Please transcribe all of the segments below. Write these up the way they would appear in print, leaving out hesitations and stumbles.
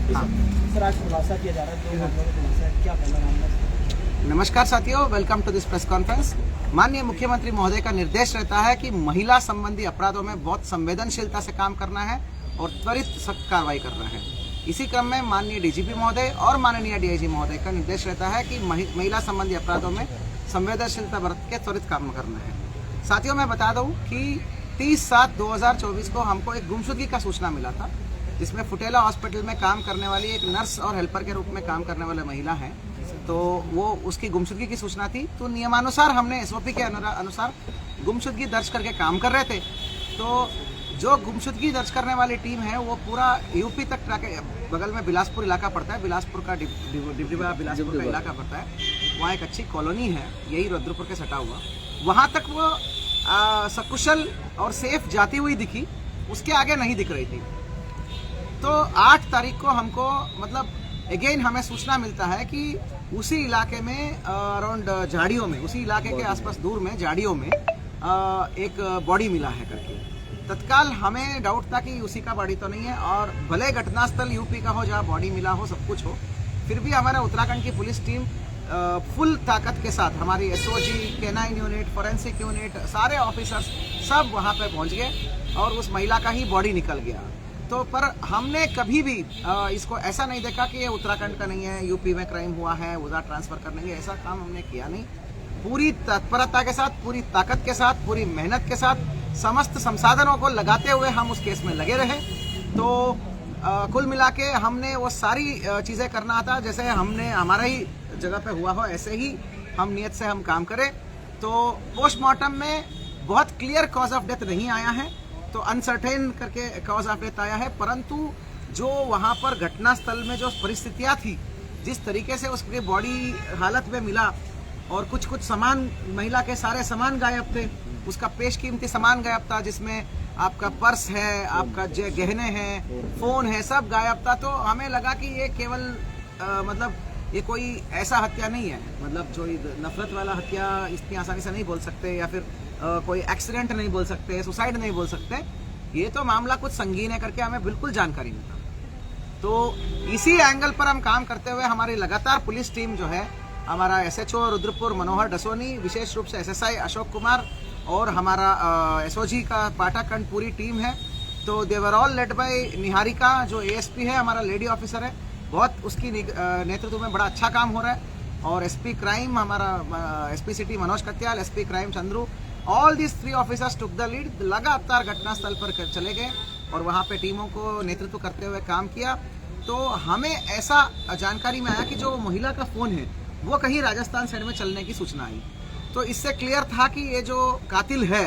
हाँ। सर आज खुलासा किया जा रहा है, 2 मामलों में खुलासा है, क्या पहला मामला है? नमस्कार साथियों, welcome to this press conference. माननीय मुख्यमंत्री महोदय का निर्देश रहता है कि महिला संबंधी अपराधों में बहुत संवेदनशीलता से काम करना है और त्वरित सख्त कार्रवाई करना है। इसी क्रम में माननीय डीजीपी महोदय और माननीय डीआईजी महोदय का निर्देश रहता है कि महिला संबंधी अपराधों में संवेदनशीलता बरत के त्वरित काम करना है। साथियों, मैं बता दूं कि 30/7/2024 को हमको एक गुमशुदगी का सूचना मिला था, जिसमें फुटेला हॉस्पिटल में काम करने वाली एक नर्स और हेल्पर के रूप में काम करने वाले महिला है। तो वो उसकी गुमशुदगी की सूचना थी, तो नियमानुसार हमने एसओपी के अनुसार गुमशुदगी दर्ज करके काम कर रहे थे। तो जो गुमशुदगी दर्ज करने वाली टीम है वो पूरा यूपी तक ट्रैक, बगल में बिलासपुर इलाका पड़ता है, बिलासपुर का डिब्डीबा बिलासपुर का इलाका पड़ता है। वहाँ एक अच्छी कॉलोनी है, यही रुद्रपुर के सटा हुआ, वहाँ तक वो सकुशल और सेफ जाती हुई दिखी, उसके आगे नहीं दिख रही थी। तो 8 तारीख को हमको अगेन हमें सूचना मिलता है कि उसी इलाके में अराउंड झाड़ियों में, उसी इलाके के आसपास दूर में झाड़ियों में एक बॉडी मिला है करके। तत्काल हमें डाउट था कि उसी का बॉडी तो नहीं है, और भले घटनास्थल यूपी का हो जहाँ बॉडी मिला हो, सब कुछ हो, फिर भी हमारा उत्तराखंड की पुलिस टीम फुल ताकत के साथ, हमारी SOG, canine unit, forensic unit, सारे ऑफिसर्स सब वहाँ पे पहुँच गए और उस महिला का ही बॉडी निकल गया। तो पर हमने कभी भी इसको ऐसा नहीं देखा कि ये उत्तराखंड का नहीं है, यूपी में क्राइम हुआ है, उधर ट्रांसफर करने के, ऐसा काम हमने किया नहीं। पूरी तत्परता के साथ, पूरी ताकत के साथ, पूरी मेहनत के साथ, समस्त संसाधनों को लगाते हुए हम उस केस में लगे रहे। तो कुल मिला के हमने वो सारी चीज़ें करना था, जैसे हमने हमारा ही जगह पे हुआ हो ऐसे ही हम नियत से हम काम करें। तो पोस्टमार्टम में बहुत क्लियर कॉज ऑफ डेथ नहीं आया है, तो अनसर्टेन करके कॉज ऑफ डेथ आया है, परंतु जो वहाँ पर घटनास्थल में जो परिस्थितियाँ थी, जिस तरीके से उसकी बॉडी हालत में मिला और कुछ सामान, महिला के सारे सामान गायब थे, उसका पेशकीमती सामान गायब था, जिसमें आपका पर्स है, आपका गहने हैं, फोन है, सब गायब था। तो हमें लगा कि ये केवल ये कोई ऐसा हत्या नहीं है, जो नफरत वाला हत्या इतनी आसानी से नहीं बोल सकते, या फिर कोई एक्सीडेंट नहीं बोल सकते, सुसाइड नहीं बोल सकते, ये तो मामला कुछ संगीन है करके हमें बिल्कुल जानकारी नहीं था। तो इसी एंगल पर हम काम करते हुए हमारी लगातार पुलिस टीम जो है, हमारा एसएचओ रुद्रपुर मनोहर डसोनी, विशेष रूप से एसएसआई अशोक कुमार और हमारा एसओजी का पाटाखंड पूरी टीम है। तो देवर ऑल लेड बाय निहारिका, जो एएसपी है, हमारा लेडी ऑफिसर है, बहुत उसकी नेतृत्व में बड़ा अच्छा काम हो रहा है। और एसपी क्राइम हमारा SP city Manoj Katyal, SP crime Chandru, all this 3 officers took the lead, लगातार घटनास्थल पर चले गए और वहाँ पे टीमों को नेतृत्व करते हुए काम किया। तो हमें ऐसा जानकारी में आया कि जो महिला का फोन है वो कहीं राजस्थान साइड में चलने की सूचना आई। तो इससे क्लियर था कि ये जो कातिल है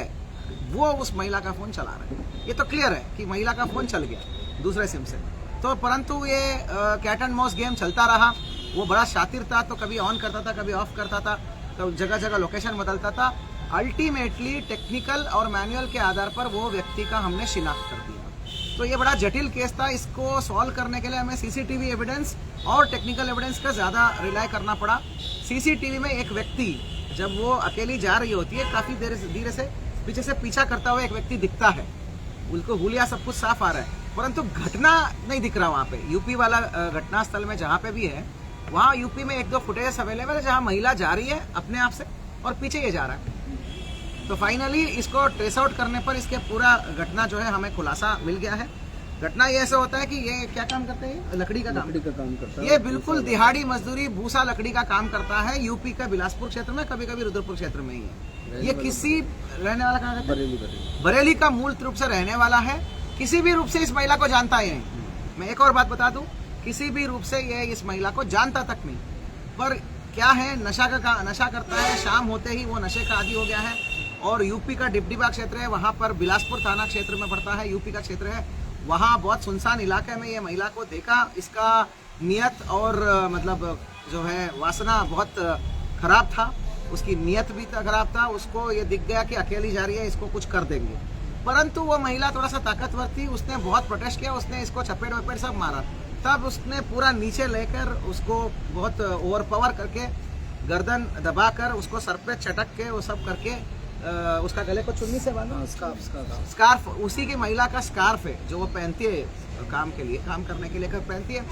वो उस महिला का फोन चला रहा है। ये तो क्लियर है कि महिला का फोन चल गया दूसरे सिम से। तो परंतु ये कैट एंड माउस गेम चलता रहा। वो बड़ा शातिर था, तो कभी ऑन करता था, कभी ऑफ करता था, तो जगह जगह लोकेशन बदलता था। अल्टीमेटली टेक्निकल और मैनुअल के आधार पर वो व्यक्ति का हमने शिनाख्त कर दिया। तो ये बड़ा जटिल केस था, इसको सॉल्व करने के लिए हमें सीसीटीवी एविडेंस और टेक्निकल एविडेंस का ज़्यादा रिलाई करना पड़ा। सीसीटीवी में एक व्यक्ति, जब वो अकेली जा रही होती है, काफ़ी धीरे से पीछे से पीछा करता हुआ एक व्यक्ति दिखता है, उनको हुलिया सब कुछ साफ आ रहा है, परंतु घटना नहीं दिख रहा। वहाँ पे यूपी वाला घटनास्थल में जहाँ पे भी है, वहाँ यूपी में 1-2 फुटेज अवेलेबल है जहाँ महिला जा रही है अपने आप से और पीछे ये जा रहा है। तो फाइनली इसको ट्रेस आउट करने पर इसके पूरा घटना जो है हमें खुलासा मिल गया है। घटना ये ऐसा होता है कि ये क्या काम करते हैं, लकड़ी का काम करता है। ये बिल्कुल दिहाड़ी मजदूरी भूसा लकड़ी का काम करता है, यूपी का बिलासपुर क्षेत्र में, कभी कभी रुद्रपुर क्षेत्र में ही है। ये किसी रहने वाला कहाँ का, बरेली का मूल रूप से रहने वाला है। किसी भी रूप से इस महिला को जानता है। मैं एक और बात बता दूं, किसी भी रूप से ये इस महिला को जानता तक नहीं, पर क्या है, नशा करता है। शाम होते ही वो नशे का आदी हो गया है। और यूपी का डिब्डीबा क्षेत्र है, वहाँ पर बिलासपुर थाना क्षेत्र में पड़ता है, यूपी का क्षेत्र है। वहाँ बहुत सुनसान इलाके में ये महिला को देखा। इसका नियत और जो है वासना बहुत खराब था, उसकी नियत भी खराब था। उसको ये दिख गया कि अकेली जा रही है, इसको कुछ कर देंगे। परंतु वो महिला थोड़ा सा ताकतवर थी, उसने बहुत प्रोटेस्ट किया, उसने इसको चपेट वपेट सब मारा। तब उसने पूरा नीचे लेकर उसको बहुत ओवरपावर करके, गर्दन दबाकर, उसको सर पे चटक के, वो सब करके उसका गले को चुन्नी से बांधा, स्कार्फ स्कार्फ उसी की महिला का स्कार्फ है जो वो पहनती है काम के लिए, काम करने के लिए पहनती है,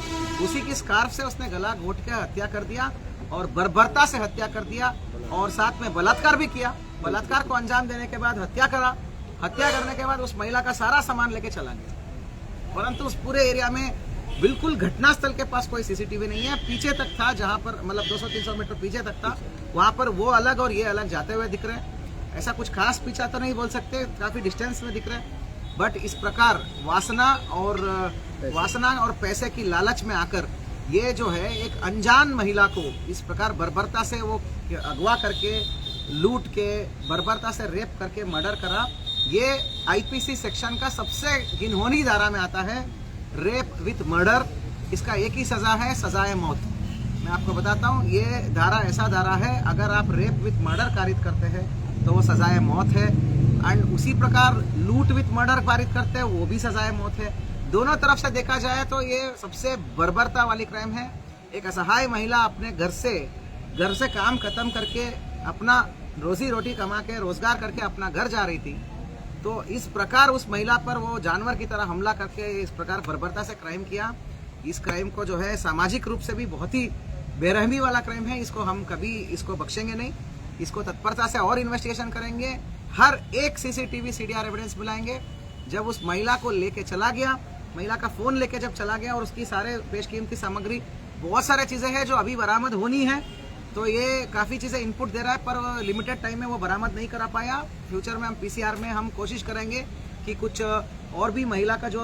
उसी की स्कार्फ से उसने गला घोट के हत्या कर दिया और बर्बरता से हत्या कर दिया और साथ में बलात्कार भी किया। बलात्कार को अंजाम देने के बाद हत्या करा, हत्या करने के बाद उस महिला का सारा सामान लेके चला गया। परंतु उस पूरे एरिया में बिल्कुल घटनास्थल के पास कोई सीसीटीवी नहीं है, पीछे तक था जहां पर मतलब 200-300 मीटर पीछे तक था, वहां पर वो अलग और ये अलग जाते हुए दिख रहे हैं। ऐसा कुछ खास पीछा तो नहीं बोल सकते, काफी डिस्टेंस में दिख रहे हैं, बट इस प्रकार वासना और पैसे की लालच में आकर ये जो है एक अनजान महिला को इस प्रकार बर्बरता से वो अगवा करके लूट के बर्बरता से रेप करके मर्डर करा। ये आईपीसी सेक्शन का सबसे घिनौनी धारा में आता है, रेप विथ मर्डर। इसका एक ही सजा है, सजाए मौत। मैं आपको बताता हूँ, ये धारा ऐसा धारा है, अगर आप रेप विथ मर्डर पारित करते हैं तो वो सजाए मौत है, एंड उसी प्रकार लूट विथ मर्डर पारित करते हैं वो भी सजाए मौत है। दोनों तरफ से देखा जाए तो ये सबसे बर्बरता वाली क्राइम है। एक असहाय महिला अपने घर से काम खत्म करके अपना रोजी रोटी कमा के रोजगार करके अपना घर जा रही थी, तो इस प्रकार उस महिला पर वो जानवर की तरह हमला करके इस प्रकार बर्बरता से क्राइम किया। इस क्राइम को जो है सामाजिक रूप से भी बहुत ही बेरहमी वाला क्राइम है, इसको हम कभी इसको बख्शेंगे नहीं, इसको तत्परता से और इन्वेस्टिगेशन करेंगे, हर एक सीसीटीवी सीडीआर एविडेंस मिलाएंगे। जब उस महिला को लेके चला गया, महिला का फोन लेके जब चला गया और उसकी सारे पेशकीमती सामग्री, बहुत सारे चीजें हैं जो अभी बरामद होनी है, तो ये काफ़ी चीज़ें इनपुट दे रहा है, पर लिमिटेड टाइम में वो बरामद नहीं करा पाया। फ्यूचर में हम पीसीआर में हम कोशिश करेंगे कि कुछ और भी महिला का जो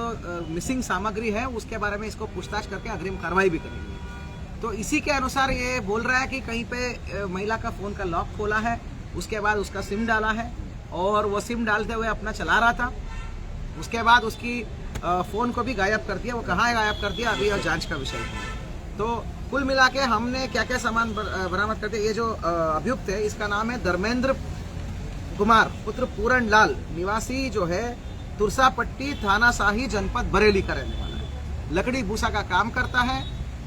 मिसिंग सामग्री है उसके बारे में इसको पूछताछ करके अग्रिम कार्रवाई भी करेंगे। तो इसी के अनुसार ये बोल रहा है कि कहीं पे महिला का फ़ोन का लॉक खोला है, उसके बाद उसका सिम डाला है और वो सिम डालते हुए अपना चला रहा था, उसके बाद उसकी फ़ोन को भी गायब कर दिया। वो कहाँ गायब कर दिया अभी और जाँच का विषय है। तो कुल मिला के हमने क्या क्या सामान बरामद कर दिया। ये जो अभियुक्त है इसका नाम है धर्मेंद्र कुमार पुत्र पूरण लाल, निवासी जो है तुरसापट्टी थाना शाही जनपद बरेली का रहने वाला है। लकड़ी भूसा का काम करता है।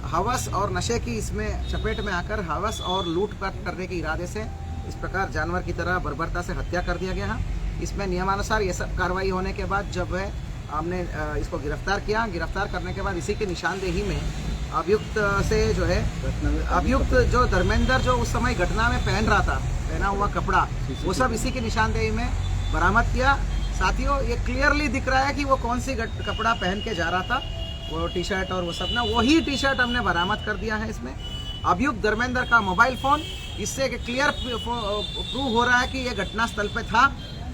हवस और नशे की इसमें चपेट में आकर हवस और लूटपाट करने के इरादे से इस प्रकार जानवर की तरह बर्बरता से हत्या कर दिया गया है। इसमें नियमानुसार ये सब कार्रवाई होने के बाद जब है हमने इसको गिरफ्तार किया। गिरफ्तार करने के बाद इसी की निशानदेही में अभियुक्त से जो है अभियुक्त जो धर्मेंद्र जो उस समय घटना में पहना हुआ कपड़ा, वो सब इसी की निशानदेही में बरामद किया। साथियों, ये क्लियरली दिख रहा है कि वो कौन सी कपड़ा पहन के जा रहा था, वो टी शर्ट और वो सब ना, वही टी शर्ट हमने बरामद कर दिया है। इसमें अभियुक्त धर्मेंद्र का मोबाइल फोन, इससे क्लियर प्रूव हो रहा है कि ये घटनास्थल पे था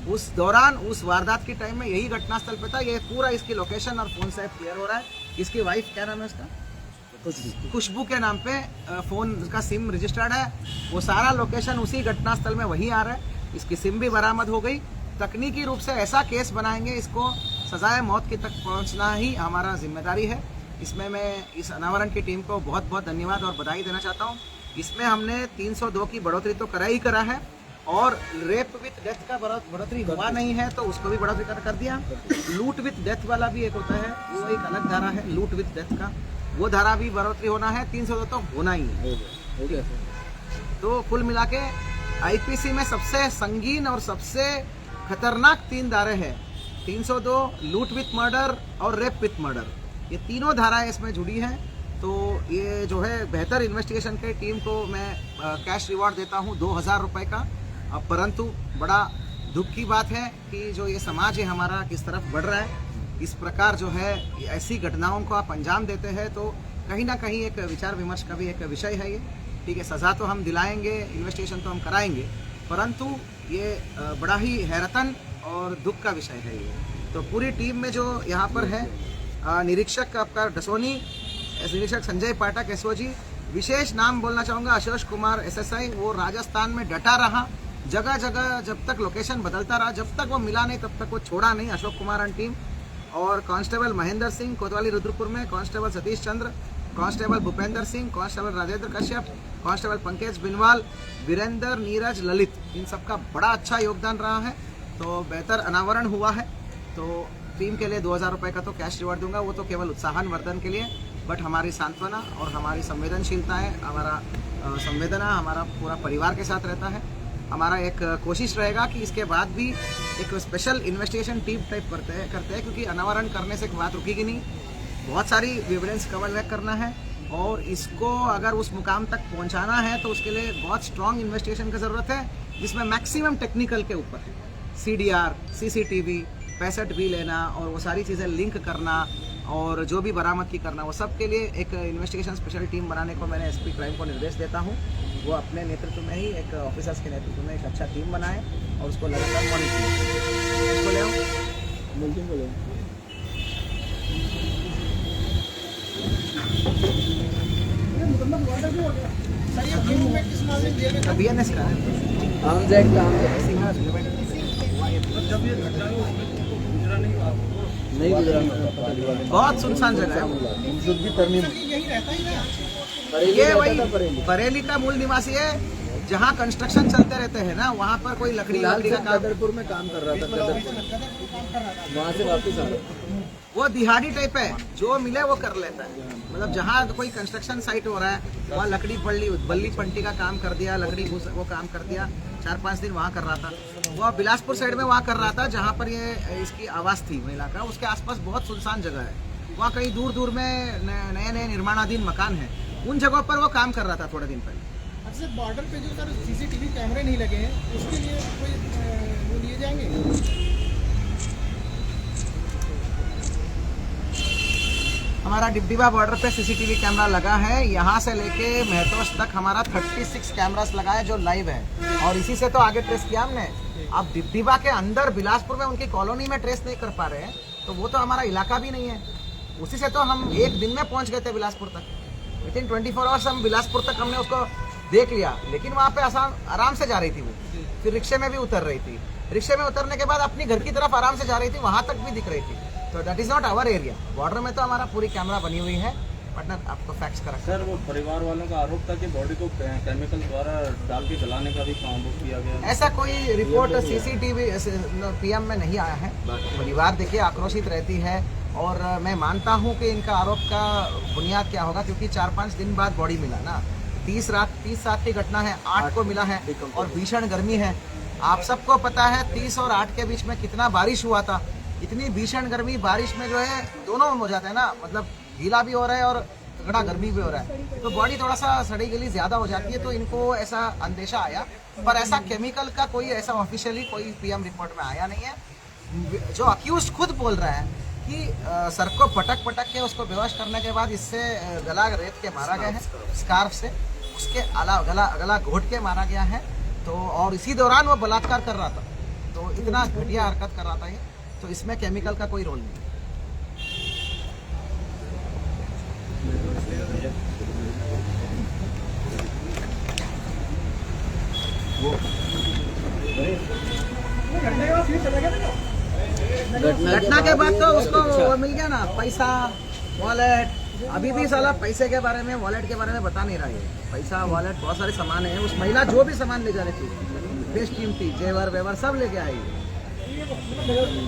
उस दौरान, उस वारदात की टाइम में यही घटनास्थल पे था। ये पूरा इसकी लोकेशन और फोन से क्लियर हो रहा है। इसकी वाइफ, क्या नाम है इसका, खुशबू के नाम पे फोन का सिम रजिस्टर्ड है। वो सारा लोकेशन उसी घटनास्थल में वही आ रहा है। इसकी सिम भी बरामद हो गई। तकनीकी रूप से ऐसा केस बनाएंगे, इसको सजाए मौत की तक पहुंचना ही हमारा जिम्मेदारी है। इसमें मैं इस अनावरण की टीम को बहुत बहुत धन्यवाद और बधाई देना चाहता हूं। इसमें हमने 302 की बढ़ोतरी तो करा ही करा है, और रेप विथ डेथ का बढ़ोतरी हुआ नहीं है तो उसको भी बढ़ोतरी कर दिया। लूट विथ डेथ वाला भी एक होता है, वो एक अलग धारा है, लूट विथ डेथ का, वो धारा भी बढ़ोतरी होना है। 302 तो होना ही है। तो कुल मिला के आईपीसी में सबसे संगीन और सबसे खतरनाक 3 धारे हैं, 302, लूट विथ मर्डर और रेप विथ मर्डर। ये तीनों धाराएं इसमें जुड़ी हैं। तो ये जो है बेहतर इन्वेस्टिगेशन के टीम को मैं कैश रिवॉर्ड देता हूँ 2000 रुपये का। परंतु बड़ा दुख की बात है कि जो ये समाज है हमारा किस तरफ बढ़ रहा है। इस प्रकार जो है ऐसी घटनाओं को आप अंजाम देते हैं तो कहीं ना कहीं एक विचार विमर्श का भी एक विषय है ये। ठीक है, सज़ा तो हम दिलाएंगे, इन्वेस्टिगेशन तो हम कराएंगे, परंतु ये बड़ा ही हैरतन और दुख का विषय है ये। तो पूरी टीम में जो यहाँ पर है निरीक्षक आपका डसोनी, निरीक्षक संजय पाठक एसओजी, विशेष नाम बोलना चाहूँगा आशुष कुमार एसएसआई, वो राजस्थान में डटा रहा, जगह जगह जब तक लोकेशन बदलता रहा, जब तक वो मिला नहीं तब तक वो छोड़ा नहीं। अशोक कुमार एंड टीम, और कांस्टेबल महेंद्र सिंह कोतवाली रुद्रपुर में, constable Satish Chandra, constable Bhupendra Singh, constable Rajendra Kashyap, constable Pankaj Binwal, Virendra, Neeraj, Lalit, इन सबका बड़ा अच्छा योगदान रहा है। तो बेहतर अनावरण हुआ है। तो टीम के लिए 2000 रुपये का तो कैश रिवॉर्ड दूंगा, वो तो केवल उत्साहवर्धन के लिए, बट हमारी सांत्वना और हमारी संवेदनशीलता है, हमारा संवेदना हमारा पूरा परिवार के साथ रहता है। हमारा एक कोशिश रहेगा कि इसके बाद भी एक स्पेशल इन्वेस्टिगेशन टीम टाइप करते हैं क्योंकि अनावरण करने से बात रुकेगी नहीं। बहुत सारी एविडेंस कवर बैक करना है और इसको अगर उस मुकाम तक पहुंचाना है तो उसके लिए बहुत स्ट्रॉन्ग इन्वेस्टिगेशन की ज़रूरत है, जिसमें मैक्सिमम टेक्निकल के ऊपर है। CDR, CCTV, 65 भी लेना और वो सारी चीज़ें लिंक करना और जो भी बरामदगी करना, वो सब के लिए एक इन्वेस्टिगेशन स्पेशल टीम बनाने को मैंने SP क्राइम को निर्देश देता हूँ। वो अपने नेतृत्व में ही एक ऑफिसर्स के नेतृत्व में एक अच्छा टीम बनाए और उसको लगातार मॉनिटर उसको ले आओ। मुल्किन को ले BNS का है। आर्म्स एक्ट नहीं गुजरा, बहुत सुनसान जगह है। ये वही बरेली का मूल निवासी है, जहाँ कंस्ट्रक्शन चलते रहते हैं ना, वहाँ पर कोई लकड़ी का काम कदरपुर में काम कर रहा था, कदरपुर वहाँ से वापस आ रहा। वो दिहाड़ी टाइप है, जो मिले वो कर लेता है। मतलब जहाँ कोई कंस्ट्रक्शन साइट हो रहा है वहाँ लकड़ी बल्ली पंटी का काम कर दिया, लकड़ी वो काम कर दिया। 4-5 दिन वहाँ कर रहा था। वो बिलासपुर साइड में वहाँ कर रहा था जहाँ पर ये इसकी आवास थी महिला का। उसके आसपास बहुत सुनसान जगह है, वहाँ कहीं दूर दूर में नए नए निर्माणाधीन मकान है, उन जगहों पर वो काम कर रहा था थोड़े दिन पहले। अच्छा, बॉर्डर पे जो सर CCTV कैमरे नहीं लगे हैं, उसके लिए कोई वो लिए जाएंगे? हमारा डिब्डीबा बॉर्डर पे CCTV कैमरा लगा है। यहाँ से लेके महतोज तक हमारा 36 कैमरास लगा है जो लाइव है, और इसी से तो आगे ट्रेस किया हमने। अब डिब्डीबा के अंदर बिलासपुर में उनकी कॉलोनी में ट्रेस नहीं कर पा रहे हैं, तो वो तो हमारा इलाका भी नहीं है। उसी से तो हम एक दिन में पहुँच गए थे बिलासपुर तक। विदिन 24 आवर्स हम बिलासपुर तक हमने उसको देख लिया, लेकिन वहाँ पे आराम से जा रही थी वो। फिर रिक्शे में भी उतर रही थी, रिक्शे में उतरने के बाद अपनी घर की तरफ आराम से जा रही थी, वहाँ तक भी दिख रही थी। तो that is not our area. Border में तो हमारा पूरी कैमरा बनी हुई है। पार्टनर आपको फैक्ट्स करा सर, वो परिवार वालों का आरोप था कि बॉडी को केमिकल द्वारा डाल के जलाने का भी काम किया गया। ऐसा कोई रिपोर्ट CCTV PM में नहीं आया है। परिवार देखिए आक्रोशित रहती है, और मैं मानता हूँ कि इनका आरोप का बुनियाद क्या होगा, क्योंकि 4-5 दिन बाद बॉडी मिला ना। 30 रात की घटना है, 8 को मिला है और भीषण गर्मी है। आप सबको पता है 30 और 8 के बीच में कितना बारिश हुआ था। इतनी भीषण गर्मी बारिश में जो है दोनों हो जाता है ना, मतलब गीला भी हो रहा है और तगड़ा गर्मी भी हो रहा है, तो बॉडी थोड़ा सा सड़ी गली ज्यादा हो जाती है। तो इनको ऐसा अंदेशा आया, पर ऐसा केमिकल का कोई ऐसा ऑफिशियली कोई PM रिपोर्ट में आया नहीं है। जो अक्यूज खुद बोल रहा है कि सर को पटक के उसको बेहोश करने के बाद इससे गला रेत के मारा गया है स्कार्फ से, उसके अलावा गला घोट के मारा गया है। तो और इसी दौरान वो बलात्कार कर रहा था, तो इतना घटिया हरकत कर रहा था ये। तो इसमें केमिकल का कोई रोल नहीं है। घटना के बाद तो उसको वो मिल गया ना, पैसा, वॉलेट। अभी भी साला पैसे के बारे में, वॉलेट के बारे में बता नहीं रहा है। पैसा, वॉलेट, बहुत सारे सामान है। उस महिला जो भी सामान ले जा रही थी, बेशकीमती जेवर वेवर सब लेके आई।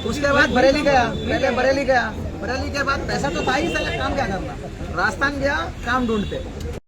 उसके बाद बरेली गया, पहले बरेली गया, बरेली के बाद पैसा तो था ही, साला काम क्या करना। राजस्थान गया काम ढूंढते।